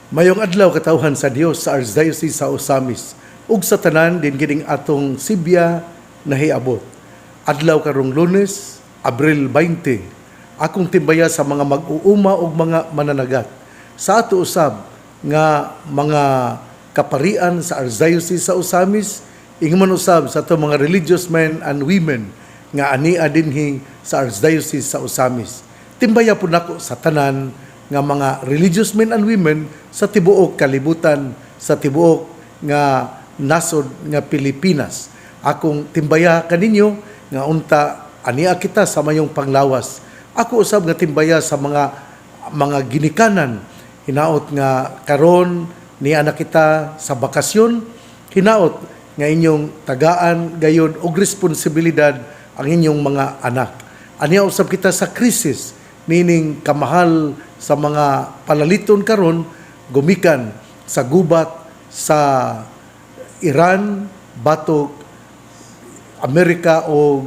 Mayong adlaw katawhan sa Dios sa Archdiocese sa Osamis ug sa tanan din gining atong Sibya nahiabot. Adlaw karong Lunes, Abril 20. Akong timbaya sa mga mag-uuma ug mga mananagat. Sa ato usab nga mga kaparian sa Archdiocese sa Osamis, ingon usab sa ato mga religious men and women nga ania dinhi sa Archdiocese sa Osamis. Timbaya po nako sa tanan nga mga religious men and women sa tibuok kalibutan, sa tibuok nga nasod nga Pilipinas. Akong timbaya kaninyo nga unta ania kita sa mayong panglawas. Ako usab nga timbaya sa mga ginikanan, hinaot nga karon niya na kita sa bakasyon, hinaot nga inyong tagaan gayon og responsibilidad ang inyong mga anak. Ania usab kita sa krisis, meaning kamahal sa mga palaliton karon gumikan sa gubat sa Iran, batok Amerika o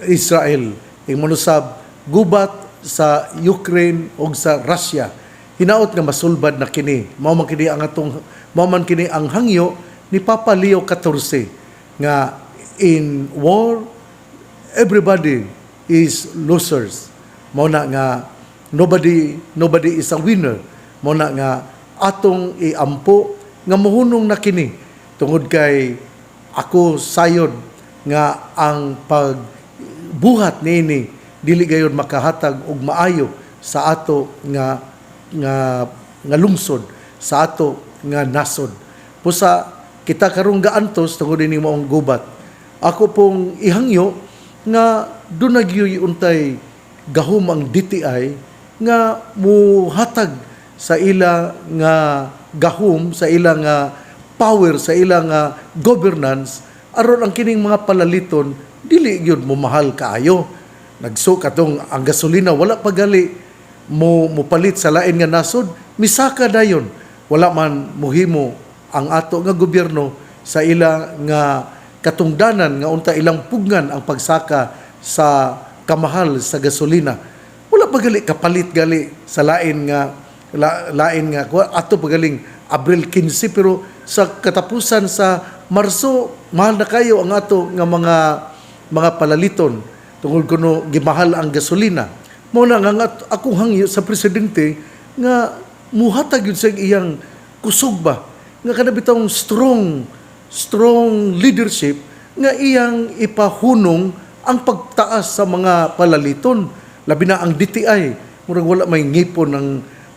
Israel. Ingon usab gubat sa Ukraine o sa Russia. Hinaot nga masulbad na kini. Mao man kini ang hangyo ni Papa Leo XIV nga in war everybody is losers. Mao na nga nobody is a winner. Mao na nga atong iampo nga mohunong na kini tungod kay ako sayod nga ang pagbuhat niini dili gayon makahatag og maayo sa ato nga lungsod, sa ato nga nasod. Pusa kita karong gaantos tungod ini maong gubat. Ako pong ihangyo nga dunagyoy untay gahom ang DTI nga muhatag sa ila nga gahom, sa ila nga power, sa ila nga governance aron ang kining mga palaliton dili gyud mo mahal kaayo. Nagso katong ang gasolina wala pagali mo palit sa lain nga nasod, misaka dayon. Wala man muhimo ang ato nga gobyerno sa ila nga katungdanan nga unta ilang pugnan ang pagsaka sa kamahal sa gasolina. Wala pagali kapalit gali sa lain nga ato pagaling Abril 15 pero sa katapusan sa Marso mahal na kayo ang ato nga mga palaliton tungod kuno gimahal ang gasolina. Mao na nga akong hangyo sa presidente nga muhatag yun sa iyang kusog ba nga kada bitong strong leadership nga iyang ipahunong ang pagtaas sa mga palaliton, labi na ang DTI murag wala may ngipon ng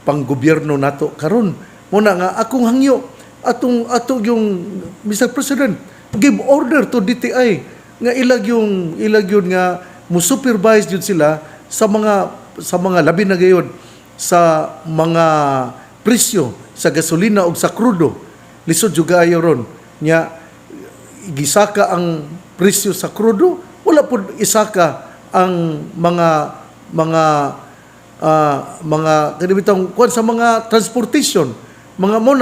panggobyerno nato karon. Muna nga akong hangyo ato yung Mr. President give order to DTI nga ilag yun nga mo supervise yun sila sa mga labi na gayon sa mga presyo sa gasolina o sa krudo. Lisod juga ayo ron nya gisaka ang presyo sa krudo, wala po isaka ang mga kanibitang kuan sa mga transportation. Mga mo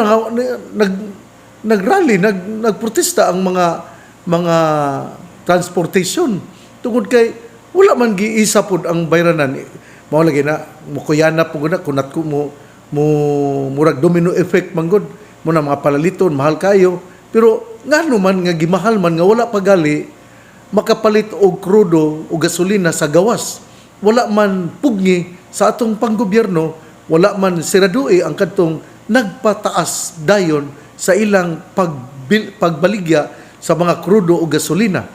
nagrally, nagprotesta ang mga transportation tungod kay wala man giisa pod ang bayranan. Mao lagi na mukuyana po guna kunat ko mo murag domino effect manggod mo na mga palaliton mahal kayo pero ngano man nga gimahal man nga wala pagali makapalit og krudo o gasolina sa gawas. Wala man pugni sa atong panggobyerno, wala man siradui ang kadtong nagpataas dayon sa ilang pagbaligya sa mga krudo o gasolina.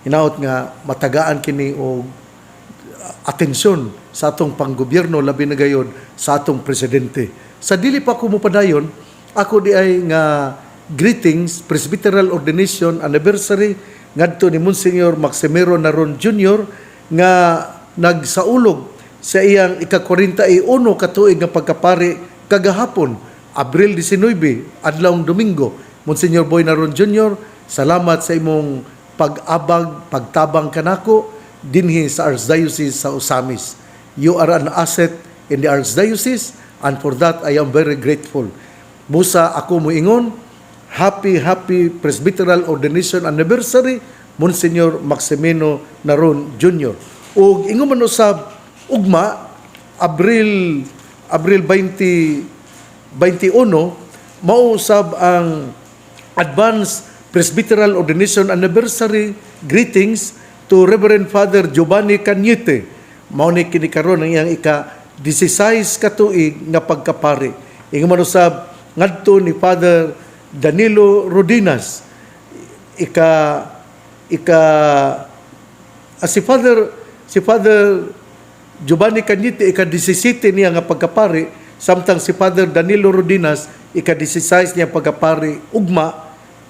Hinaot nga matagaan kini og atensyon sa atong panggobyerno labi na gayon sa atong presidente. Sa dili pa ko mopadayon, ako di ay nga greetings Presbyteral Ordination Anniversary ngadto ni Monsignor Maximero Naron Jr. nga nagsaulog sa iyang ika-41 katuig nga pagkapari kagahapon, Abril 19, adlawng Domingo. Monsignor Boy Naron Jr., salamat sa imong pagtabang kanako dinhi sa Archdiocese sa Osamis. You are an asset in the Archdiocese and for that I am very grateful. Busa ako moingon, happy Presbyteral Ordination Anniversary, Monsignor Maximino Naron Jr. Ug ingon man usab ugma Abril 20 21 mao usab ang Advanced Presbyteral Ordination Anniversary Greetings to Reverend Father Giovanni Cañete. Mao ni kini karon ang iyang ika-16 ka tuig nga pagkapari. Ingon man usab ngadto ni Father Danilo Rodinas si Father Giovanni Cañete ika-17 niya nga pagkapari, samtang si Father Danilo Rodinas ika-16 niya pagkapari ugma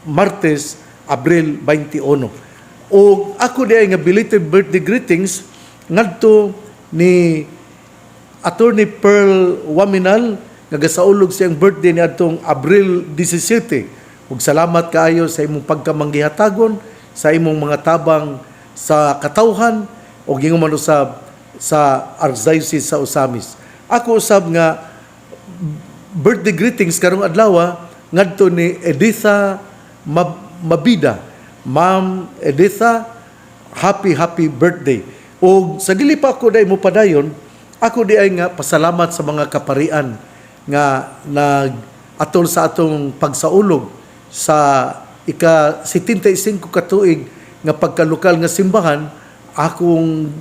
Martes, Abril 21. O ako di ay nga belated birthday greetings ngadto ni Attorney Pearl Waminal nga gasaulog siyang birthday ni atong Abril 17. Ug salamat kaayo sa imong pagkamanggihatagon, sa imong mga tabang sa katawhan o gingon man usab sa Archdiocese sa Osamis. Ako usab nga birthday greetings karong adlaw ngadto ni Editha Mabida. Ma'am Editha, happy birthday. O sa dili pa ako day mo padayon, ako di ay nga pasalamat sa mga kaparian nga nag-atol sa atong pagsaulog sa ika-75 katuig nga pagkalokal nga simbahan. Akong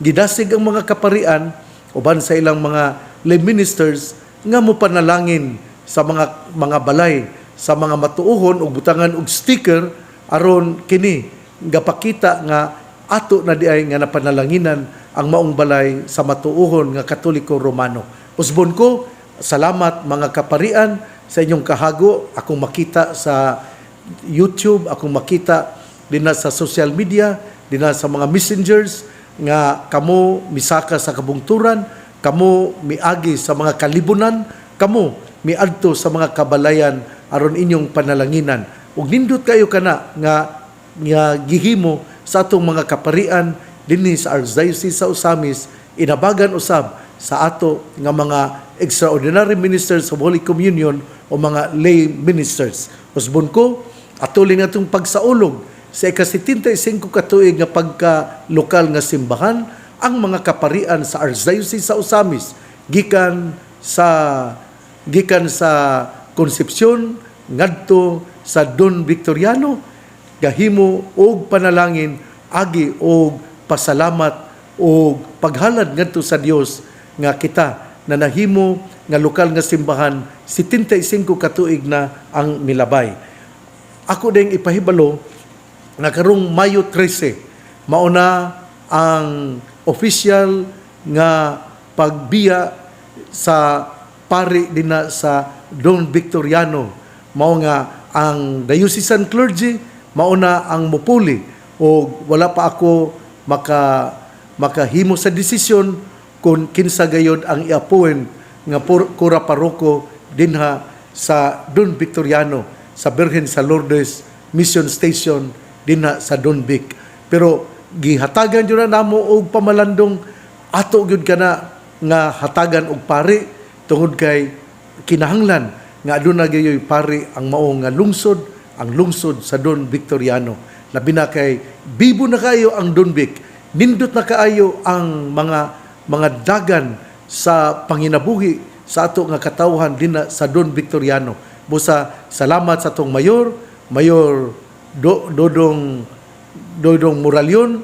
gidasig ang mga kaparian uban sa ilang mga lay ministers nga mo panalangin sa mga balay, sa mga matuohon ug butangan og sticker aron kini gapakita nga ato na diay nga napanalanginan ang maong balay sa matuohon nga Katoliko Romano. Usbon ko, salamat mga kaparian sa inyong kahago. Akong makita sa YouTube, akong makita din sa social media, din sa mga messengers nga kamo misaka sa kabungturan, kamo miagi sa mga kalibunan, kamo miadto sa mga kabalayan aron inyong panalanginan. Ug nindot kayo kana nga gihimo sa atong mga kaparian dinhi sa Archdiocese sa Osamis, inabagan usab sa ato nga mga extraordinary ministers of Holy Communion o mga lay ministers. Usbon ko, atuloy nga itong pagsaulog sa ika-75 katuig nga pagka-lokal nga simbahan, ang mga kaparian sa Archdiocese sa Osamis gikan sa Concepcion ngadto sa Don Victoriano, gahimo og panalangin agi og pasalamat og paghalad ngadto sa Dios nga kita na nahimo nga lokal nga simbahan 75 katuig na ang milabay. Ako ding ipahibalo na karong Mayo 13 mauna ang official nga pagbiya sa pari dinha sa Don Victoriano. Mao nga ang diocesan clergy mauna ang mupuli o wala pa ako makahimo sa desisyon kung kinsa gayod ang i-appoint nga kura paroko dinha sa Don Victoriano sa Birhen sa Lourdes Mission Station dinha sa Don Vic. Pero gihatagan jud na namo og pamalandong ato gyud kana nga hatagan og pari tungod kay kinahanglan nga aduna gayoy pari ang mao nga lungsod, ang lungsod sa Don Victoriano. Labi na kay bibo na kayo ang Don Vic, nindot na kaayo ang mga dagan sa panginabuhi sa ato nga katawhan dinha sa Don Victoriano. Busa salamat sa atong Mayor Dodong Moralion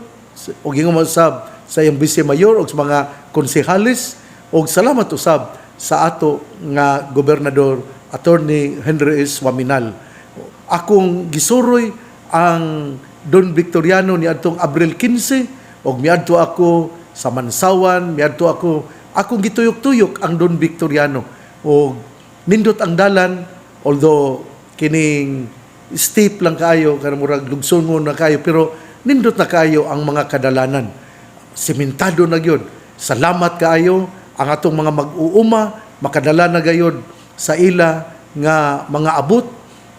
og gingon usab sa iyang Vice Mayor og sa mga konsehalis, og salamat usab sa ato nga Gobernador Attorney Henry S. Waminal. Akong gisuroy ang Don Victoriano ni adtong Abril 15 og miadto ako sa Mansawan, miadto akong gituyok-tuyok ang Don Victoriano og nindot ang dalan, although kining steep lang kayo, kanang murag lugsungon na kayo, pero nindot na kayo ang mga kadalanan. Simentado na gyud. Salamat kaayo ang atong mga mag-uuma, makadala na gayud sa ila nga mga abot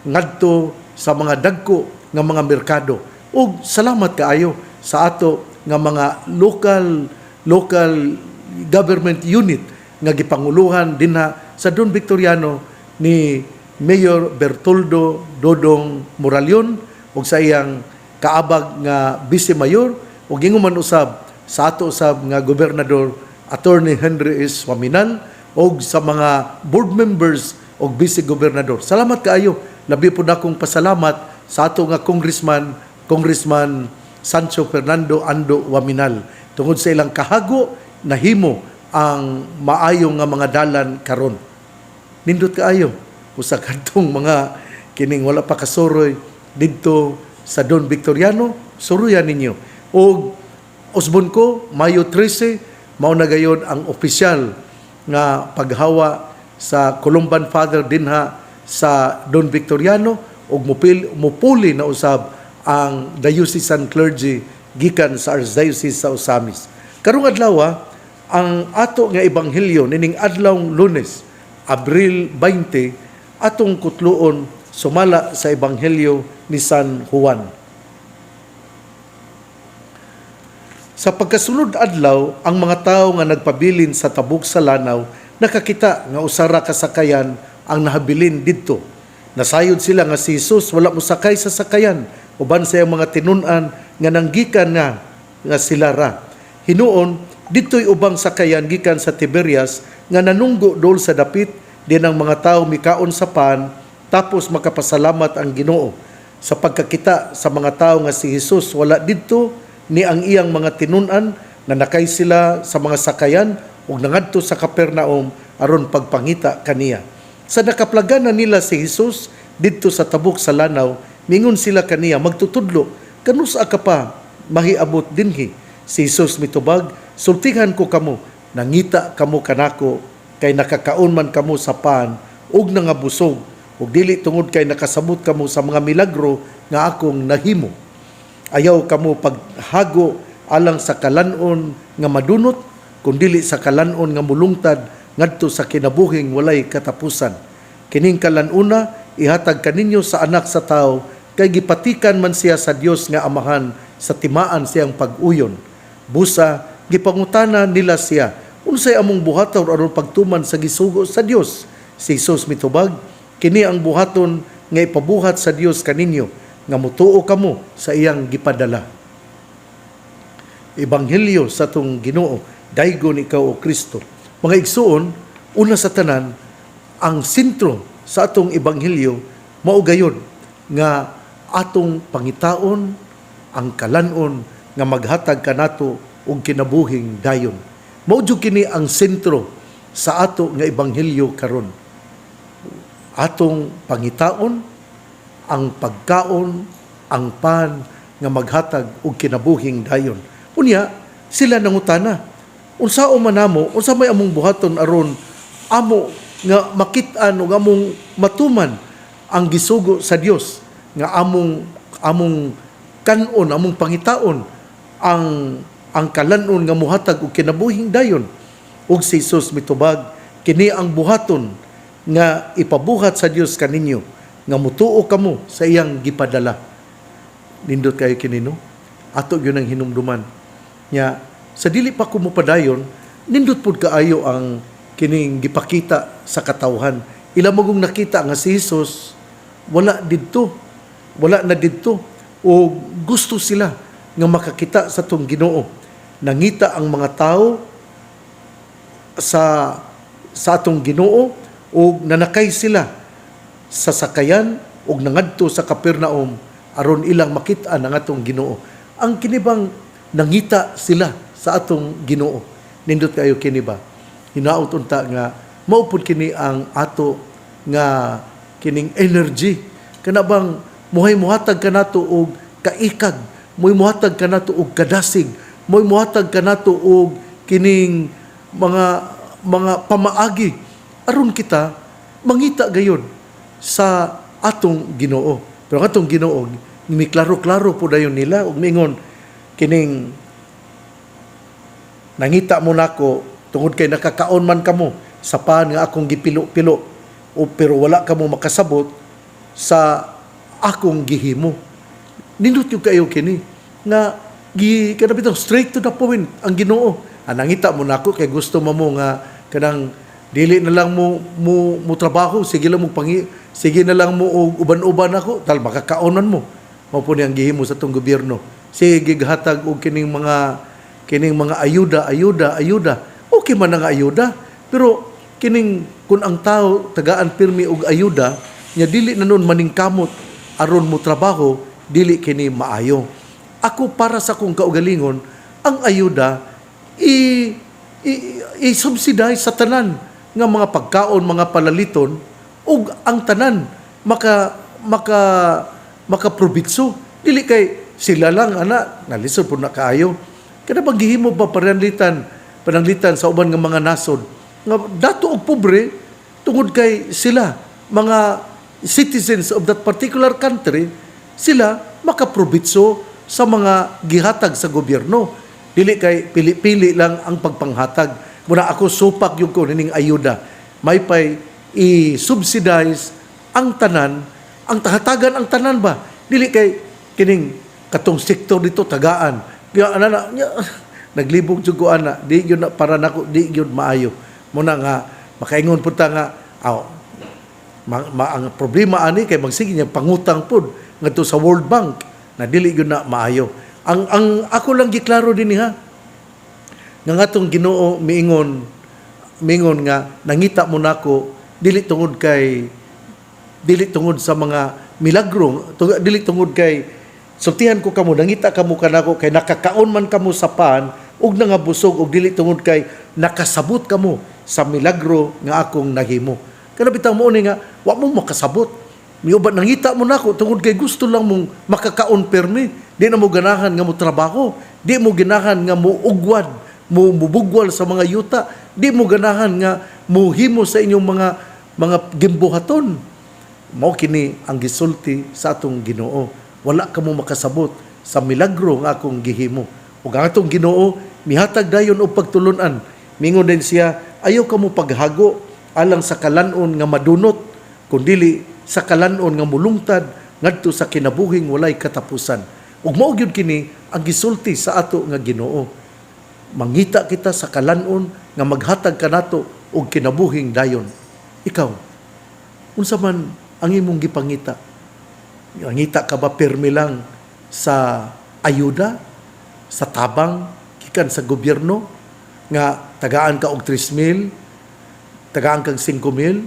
ngadto sa mga dagko nga mga merkado. Ug salamat kaayo sa ato nga mga local government unit nga gipanguluhan dinha sa Don Victoriano ni Mayor Bertoldo Dodong Moralion ug sa iyang kaabag nga Vice Mayor ug ingon man usab sa ato usab nga Gobernador Attorney Henry S. Waminal o sa mga board members o vice-gobernador. Salamat kaayo. Labi po na akong pasalamat sa ato nga Congressman Sancho Fernando Ando Waminal. Tungod sa ilang kahago, nahimo ang maayong nga mga dalan karon. Nindot kaayo. Usa kadtong mga kining wala pa kasuroy didto sa Don Victoriano, suruyan ninyo. O usbon ko, Mayo 13, mao na gayon ang opisyal nga paghawa sa Columban Father dinha sa Don Victoriano ug mupuli na usab ang diocesan clergy gikan sa Archdiocese sa Osamis. Karong adlaw ang ato nga ebanghelyo nining adlawng Lunes, Abril 20, atong kutluon sumala sa ebanghelyo ni San Juan. Sa pagkasunod adlaw, ang mga tao nga nagpabilin sa tabok sa lanaw nakakita nga usara ka sakayan ang nahabilin didto. Nasayod sila nga si Jesus wala mo sakay sa sakayan uban sa iyang mga tinun-an nga nanggikan nga sila ra. Hinuon didto'y ubang sakayan gikan sa Tiberias nga nanunggo dol sa dapit din ang mga tao mikaon sa pan tapos makapasalamat ang Ginoo. Sa pagkakita sa mga tao nga si Jesus wala didto ni ang iyang mga tinun-an na nakay sila sa mga sakayan ug nangadto sa Capernaum aron pagpangita kaniya. Sa nakaplaganan nila si Jesus didto sa tabok sa lanaw, mingon sila kaniya magtutudlo, kanusa ka pa mahiabot dinhi? Si Jesus mitubag, sultihan ko kamo, nangita kamo kanako kay nakakaon man kamo sa pan ug nangabusog ug dili tungod kay nakasabot kamo sa mga milagro nga akong nahimo. Ayaw kamo paghago alang sa kalanon nga madunot, kundili sa kalanon nga mulungtad ngadto sa kinabuhing walay katapusan. Kining kalanuna ihatag kaninyo sa anak sa tao kay gipatikan man siya sa Dios nga Amahan sa timaan siyang pag-uyon. Busa gipangutana nila siya, unsay among buhaton aron pagtuman sa gisugo sa Dios? Si Jesus mitubag, kini ang buhaton nga ipabuhat sa Dios kaninyo nga mutuo kamo sa iyang gipadala. Ebanghelyo sa tong Ginoo, daygon ikaw o Kristo. Mga igsuon, una sa tanan, ang sentro sa atong ebanghelyo mao gayud nga atong pangitaon ang kalanon nga maghatag kanato og kinabuhing dayon. Mao jud kini ang sentro sa ato nga ebanghelyo karon. Atong pangitaon ang pagkaon, ang pan nga maghatag og kinabuhing dayon. Unya, sila nangutana, unsao man namo, unsa may among buhaton aron amo nga makit-an ug among matuman ang gisugo sa Dios nga among kanon, among pangitaon ang kalanon nga muhatag og kinabuhing dayon. Ug si Jesus mitubag, kini ang buhaton nga ipabuhat sa Dios kaninyo nga mutuo kamo sa iyang gipadala. Nindot kayo kinino, ato yun ang hinumduman. Nya, sa dili pa kumupadayon, nindot pud kaayo ang kining gipakita sa katawhan. Ila magong nakita nga si Jesus, wala na didto, o gusto sila nga makakita sa tong Ginoo. Nangita ang mga tao sa atong Ginoo, o nanakay sila sa sakayan ug nangadto sa Capernaum aron ilang makit-an ang atong Ginoo. Ang kinibang nangita sila sa atong Ginoo. Nindot kayo kini ba? Hinaut unta nga mao pud kini ang ato nga kining energy. Kana bang muhatag kanato og kaikag, muhatag kanato og kadasig, muhatag kanato og kining mga pamaagi aron kita mangita gayon sa atong Ginoo. Pero ang atong Ginoo, may klaro-klaro po dayon nila, ug mingon, kining, nangita mo nako tungod kay nakakaon man kamo, sa pan nga akong gipilo-pilo, pero wala kamo makasabot sa akong gihimo. Nindot yung kayo kini, nga, kanabitang straight to the point, ang Ginoo. Nangita mo nako kay gusto mo nga, kanang, dili na lang mo trabaho, sige na lang mo uban-uban ako, tal makakaonan mo. Mao po niyang gihimo sa tong gobyerno. Sige gihatag og kining mga ayuda. Okay man ang ayuda, pero kining kun ang tao tagaan pirmi og ayuda nya dili na nun maningkamot aron mo trabaho, dili kini maayo. Ako para sa kong kaugalingon, ang ayuda i-subsidize sa tanan nga mga pagkaon, mga palaliton ug ang tanan makaprobitso. Dili kay sila lang ana nalisod pud na kaayo. Kada bang gihimo ba pananglitan sa uban nga mga nasod nga dato og pobre tungod kay sila mga citizens of that particular country, sila makaprobitso sa mga gihatag sa gobyerno. Dili kay pili-pili lang ang pagpanghatag. Muna ako supak yung ko nining ayuda. May pay i-subsidize ang tanan, ang tahatagan ang tanan ba? Dili kay kining katong sektor dito tagaan. Kaya naglibog jud ko ana, di gyud para nako di gyud maayo. Muna nga makaingon punta nga ang problema ani kay magsige niya pangutang pud ngadto sa World Bank na dili gyud na maayo. Ang ako lang giklaro dinhi ha. Nga ngatong Ginoo miingon nga nangita mo nako dili tungod sa mga milagro, dili tungod kay sultihan ko kamo, nangita kamo kanako kay nakakaon man kamo sa pan ug nangabusog ug dili tungod kay nakasabot kamo sa milagro nga akong nahimo. Kana bitang mo ni nga wa mo makasabot. Miuban nangita mo nako tungod kay gusto lang mong makakaon permi. Di na mo ganahan nga mo trabaho, di mo ganahan nga mo ugwad, mo mubugwal sa mga yuta, di mo ganahan nga muhimo sa inyong mga gimbuhaton. Mao kini ang gisulti sa atong Ginoo. Wala ka mo makasabot sa milagro nga akong gihimo. Ug ang atong Ginoo mihatag dayon og pagtulunan. Mingon din siya, ayaw ka mo paghago alang sa kalanon nga madunot, kundili sa kalanon nga mulungtad ngadto sa kinabuhing walay katapusan. Ug mao gyud kini ang gisulti sa ato nga Ginoo. Mangita kita sa kalanon nga maghatag kanato og kinabuhing dayon. Ikaw, unsa man ang imong gipangita? Ngita ka ba pirmi lang sa ayuda, sa tabang gikan sa gobyerno nga tagaan ka og 3,000, tagaan kang 5,000,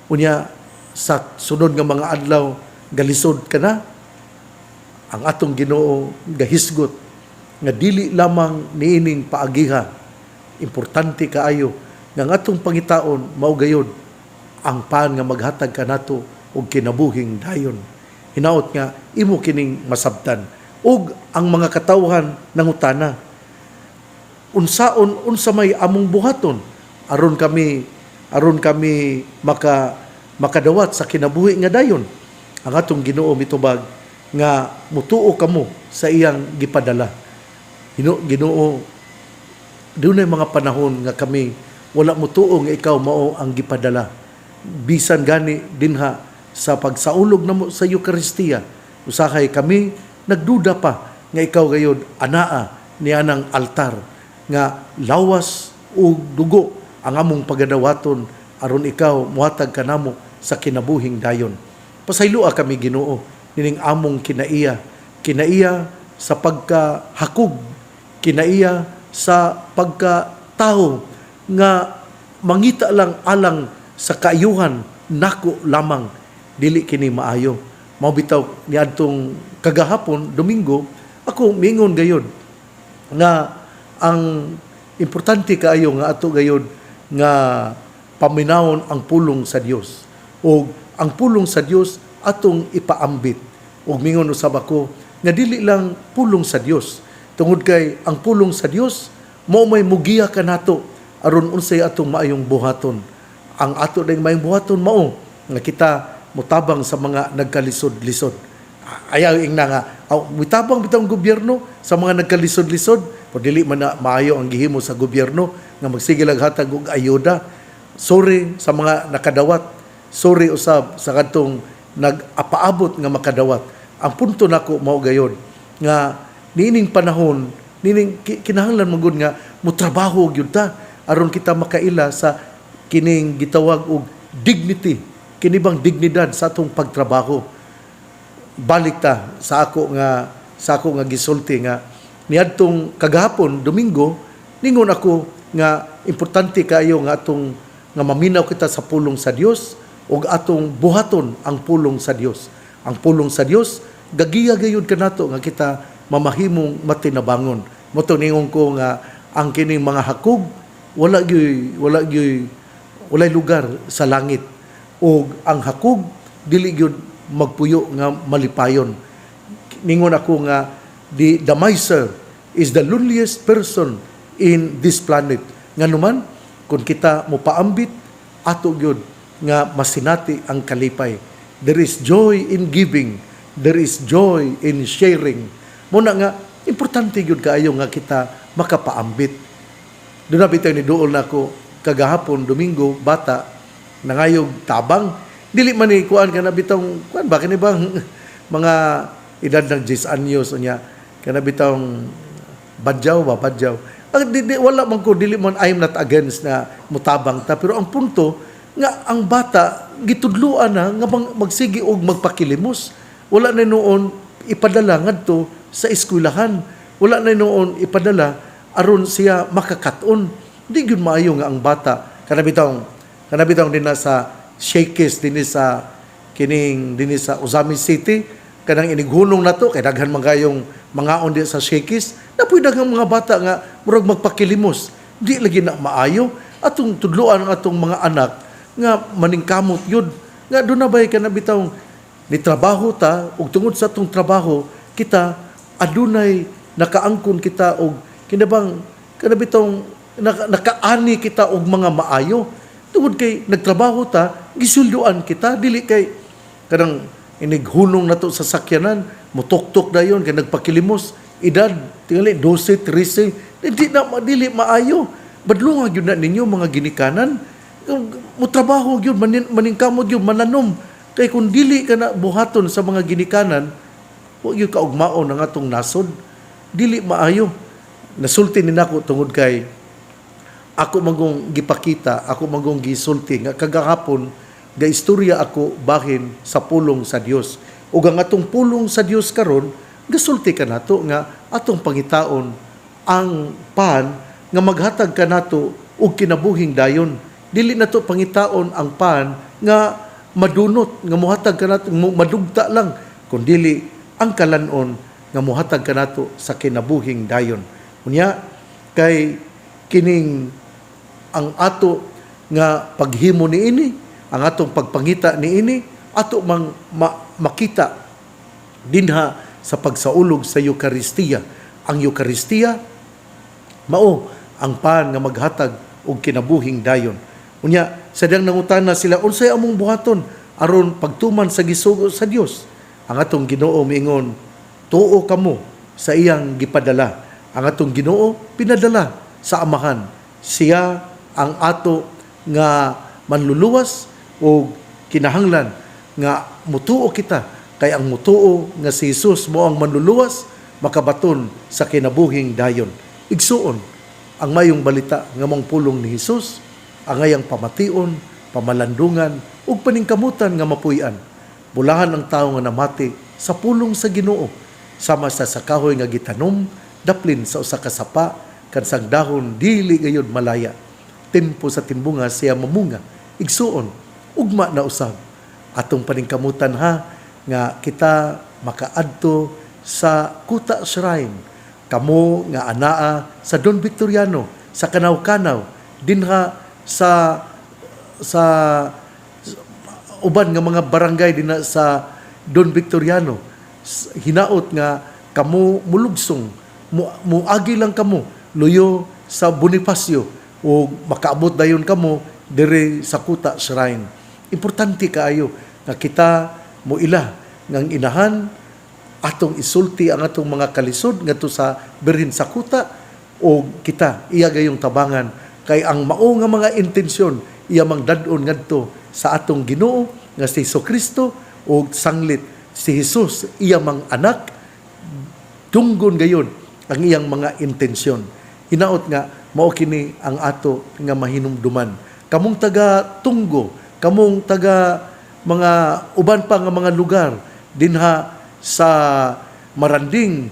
unya sa sunod nga mga adlaw galisod ka na? Ang atong Ginoo gahisgot nga dili lamang niining paagiha, importante kaayo nga ang atong pangitaon mao gayud ang pan nga maghatag kanato og kinabuhing dayon. Hinaot nga imo kining masabtan ug ang mga katawhan nangutana, unsa may among buhaton aron kami makadawat sa kinabuhi nga dayon. Ang atong Ginoo mitubag nga mutuo kamo sa iyang gipadala. Ginoo, dunay mga panahon nga kami wala mutuo nga ikaw mao ang gipadala. Bisan gani dinha sa pagsaulog namo sa Eucharistia, usahay kami nagduda pa nga ikaw gayud anaa nianang altar nga lawas ug dugo ang among pagadawaton aron ikaw muhatag kanamo sa kinabuhing dayon. Pasaylua kami Ginoo nining among kinaiya sa pagkahakog, kinaiya sa pagkataho nga mangita lang alang sa kaayuhan nako lamang, dili kini maayo. Mao bitaw niadtong kagahapon Domingo ako mingon gayud nga ang importante kaayo nga ato gayud nga paminawon ang pulong sa Dios. O ang pulong sa Dios atong ipaambit. Ug mingon usab ako nga dili lang pulong sa Dios. Tungod kay ang pulong sa Dios mao may mugiya kanato aron unsay atong maayong buhaton. Ang ato ding maayong buhaton mao nga kita mutabang sa mga nagkalisod-lisod. Ayaw ing na nga, mutabang bitang gobyerno sa mga nagkalisod-lisod, o dili man na maayo ang gihimo sa gobyerno nga magsige lang hatag og ayuda. Sorry sa mga nakadawat. Sorry usab sa kadtong nag-apaabot nga makadawat. Ang punto nako mao gayon nga nining panahon, nining kinahanglan magud nga mutrabaho gyud ta aron kita makaila sa kining gitawag og dignity, kini bang dignidad sa atong pagtrabaho. Balik ta sa ako nga gisulti nga niadtong kagahapon Domingo ningon ako nga importante kaayo nga atong nga maminaw kita sa pulong sa Dios ug atong buhaton ang pulong sa Dios. Ang pulong sa Dios gagiya gayud kanato nga kita mamahimong matinabangon. Moto ningon ko nga ang kining mga hakog walay lugar sa langit, ug ang hakog dili gyud magpuyo nga malipayon. Ningon ako nga the miser is the loneliest person in this planet. Nga naman, kung kita mo paambit, ato gyud nga masinati ang kalipay. There is joy in giving. There is joy in sharing. Muna nga, importante gyud kaayo nga kita makapaambit. Doon na bitaw ni Dool na ako, kagahapon, Domingo, bata, nangayog tabang. Dili man ni kuan ka na bitong, kuan ba, kanibang mga edad ng 10 anyos, niya, kanabitang badyaw. Wala man ko, dili man, I'm not against na mutabang ta. Pero ang punto, nga ang bata, gitudluan na, nga magsigi og magpakilimos. Wala na noon ipadala ngadto sa eskwelahan. Wala na noon ipadala aron siya makakaton. Di gyud maayo nga ang bata. Kanabitang din na sa Shakes, din sa Ozami City, kanang inighunong na to, kay daghan magayong mga ondi sa Shakes, na pwede ang mga bata nga murag magpakilimos. Di lagi na maayo. Atong tudluan ang atong mga anak nga maningkamot yun. Nga doon na ba'y kanabitang ni trabaho ta, ug tungod sa atong trabaho, kita adunay nakaangkon kita og kinabang kanabitang nakaani kita og mga maayo. Tungod kay nagtrabaho ta, gisulduan kita, dili kay kanang inighunong na to sa sakyanan, mutok-tok na yun, kaya nagpakilimos, edad, tingali, 12, 13, dili maayo. Badlungan yun na ninyo, mga ginikanan, mutrabaho yun, maningkamot yun, mananom. Kaya kung dili ka na buhaton sa mga ginikanan, huwag yun kaugmaon ng atong nasod, dili maayo. Nasulti ni nako tungod kay, ako magong gipakita, ako magong gisulti, nga kagahapon, ga istorya ako bahin sa pulong sa Dios. Ug ang atong pulong sa Dios karon, gasulti ka nato nga atong pangitaon ang pan nga maghatag ka nato og kinabuhing dayon. Dili nato pangitaon ang pan nga madunot nga mohatag ka nato madugta lang, kundi ang kalanon nga mohatag ka nato sa kinabuhing dayon. Unya kay kining ang ato nga paghimo niini, ang atong pagpangita niini, ato mang makita dinha sa pagsaulog sa Eucharistia. Ang Eucharistia mao ang pan nga maghatag og kinabuhing dayon. Unya, sadyang nangutana sila, unsay among buhaton aron pagtuman sa gisugo sa Dios? Ang atong Ginoo miingon, tuo kamo sa iyang gipadala. Ang atong Ginoo pinadala sa Amahan. Siya ang ato nga manluluwas o kinahanglan nga mutuo kita, kay ang mutuo nga si Jesus mo ang manluluwas, makabaton sa kinabuhing dayon. Igsuon ang mayong balita nga mong pulong ni Jesus, ang ngayang pamation, pamalandungan ug paningkamutan nga mapuy-an. Bulahan ang tawo nga namati sa pulong sa Ginoo, sama sa kahoy nga gitanom, daplin sa usa ka sapa, kansang dahon dili gayud malaya. Tempo sa timbunga siya mamunga. Igsuon ugma na usab atong paningkamutan ha nga kita makaadto sa Kuta Shrine, kamo nga anaa sa Don Victoriano, sa Kanaw-Kanaw, dinha sa uban nga mga barangay dinha sa Don Victoriano. Hinaot nga kamo mulugsong, muagi lang kamo luyo sa Bonifacio o makaabot dayon kamo dire sa Kuta Shrine. Importante kaayo nga kita mo ila ngang inahan atong isulti ang atong mga kalisod ngadto sa birhen sa kuta, o kita iya gayong tabangan kay ang mao nga mga intensyon iya mang dad-on ngadto sa atong Ginoo nga si Jesucristo, o sanglit si Jesus iya mang anak, tunggon gayon ang iyang mga intensyon. Hinaot nga mao kini ang ato nga mahinumduman. Kamong taga Tunggo, kamong taga mga uban pa nga mga lugar dinha sa Maranding,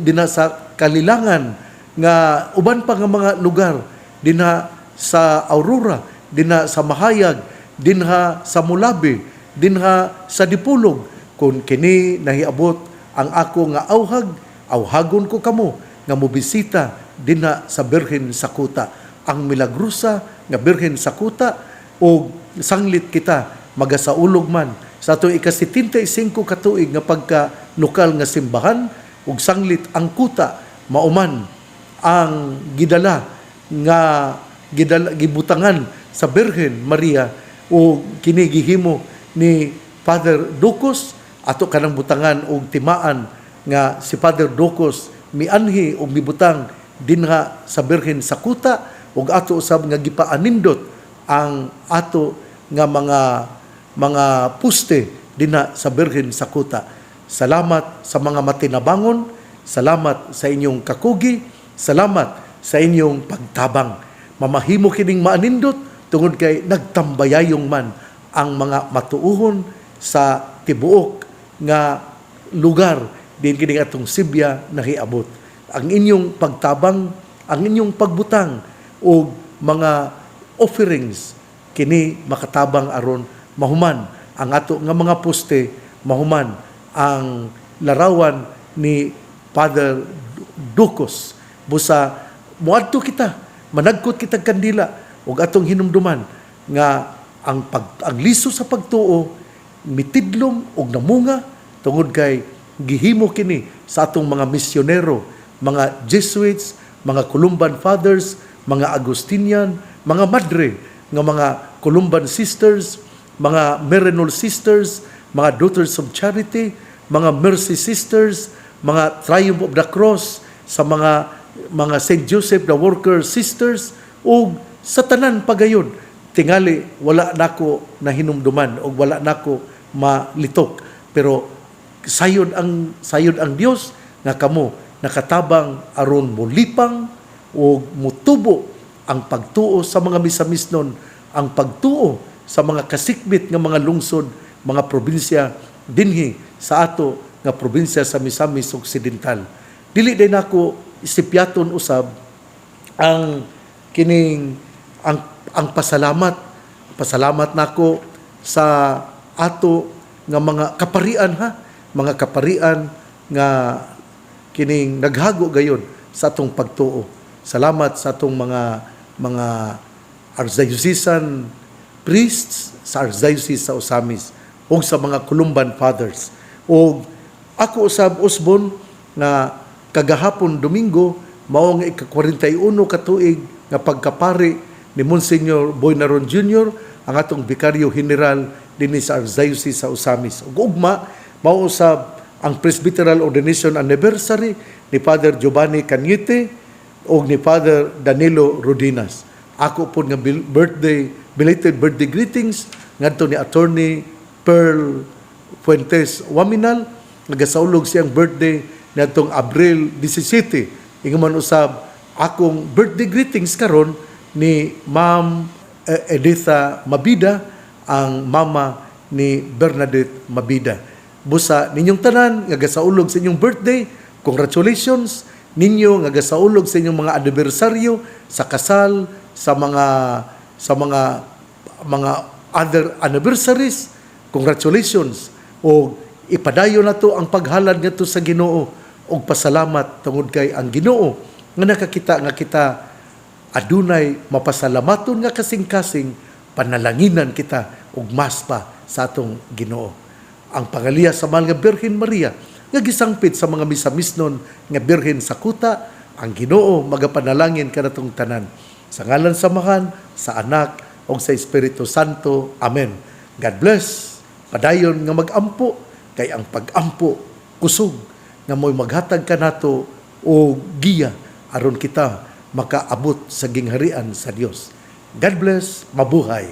dinha sa Kalilangan, nga uban pa nga mga lugar dinha sa Aurora, dinha sa Mahayag, dinha sa Mulabi, dinha sa Dipulog. Kung kini nahiabot ang ako nga awhagon ko kamo nga mobisita dinha sa Birhen sa Kuta, ang milagrusa nga Birhen sa Kuta, o sanglit kita magasaulog man sa atong ika-75 katuig nga pagka lokal nga simbahan, ug sanglit ang kuta mauman ang gibutangan sa Birhen Maria, o kini gihimo ni Father Ducos, ato kanang butangan og timaan nga si Father Ducos mianhi o mibutang dinha sa Birhen sa Kuta, ug ato usab nga gipaanindot ang ato nga mga puste dinha sa Birhen sa Kuta. Salamat sa mga matinabangon, salamat sa inyong kakugi, salamat sa inyong pagtabang. Mamahimo kining maanindot tungod kay nagtambayayong man ang mga matuuhon sa tibuok nga lugar din kining atong Sibya nahiabot. Ang inyong pagtabang, ang inyong pagbutang o mga offerings kini makatabang aron mahuman ang ato nga mga poste, mahuman ang larawan ni Father Ducos. Busa muadto kita, managkot kitag kandila ug atong hinumduman nga ang liso sa pagtuo mitidlom ug namunga tungod kay gihimo kini sa atong mga misyonero, mga Jesuits, mga Columban Fathers, mga Agustinian, mga Madre, nga mga Columban Sisters, mga Merenol Sisters, mga Daughters of Charity, mga Mercy Sisters, mga Triumph of the Cross, sa mga St. Joseph the Worker Sisters, o sa tanan pagayon. Tingali, wala nako na hinumduman o wala nako malitok. Pero sayod ang Dios nga kamo nakatabang aron mulipang o mutubo ang pagtuo sa mga misamisnon, ang pagtuo sa mga kasikbit nga mga lungsod, mga probinsya dinhi sa ato nga probinsya sa Misamis Occidental. Dili din ako isipyaton usab ang kining ang pasalamat nako sa ato nga mga kaparian, mga kaparian nga kining naghago gayon sa atong pagtuo. Salamat sa atong mga Archdiocesan priests sa Archdiocese sa Osamis ug sa mga Columban Fathers. O ako usab usbon na kagahapon Domingo mao nga ika-41 katuig nga pagkapari ni Monsignor Boynaron Jr., ang atong Vicario General dinhi sa Archdiocese sa Osamis. Ug ugma mao usab ang Presbyteral Ordination Anniversary ni Father Giovanni Cañete o ni Father Danilo Rodinas. Ako po nga belated birthday greetings ngadto ni Attorney Pearl Fuentes Waminal, nagasaulog siyang birthday ngadtong Abril 17. Ingon usab akong birthday greetings karon ni Ma'am Editha Mabida, ang mama ni Bernadette Mabida. Busa ninyong tanan nga gasaulog sa inyong birthday, congratulations ninyo nga gasaulog sa inyong mga anibersaryo, sa kasal, sa mga other anniversaries. Congratulations. O ipadayon nato ang paghalad ngadto sa Ginoo og pasalamat tungod kay ang Ginoo nga nakakita nga kita adunay mapasalamaton nga kasing-kasing, panalanginan kita og mas pa sa atong Ginoo. Ang pangaliya sa mahal nga Birhen Maria nga gisangpit sa mga misamisnon nga Birhen sa Kuta, ang Ginoo magapanalangin kanatong tanan. Sa ngalan samahan, sa Anak o sa Espiritu Santo. Amen. God bless. Padayon nga mag-ampo, kay ang pag-ampo kusog nga mo'y maghatag kanato o giya aron kita makaabot sa gingharian sa Dios. God bless. Mabuhay.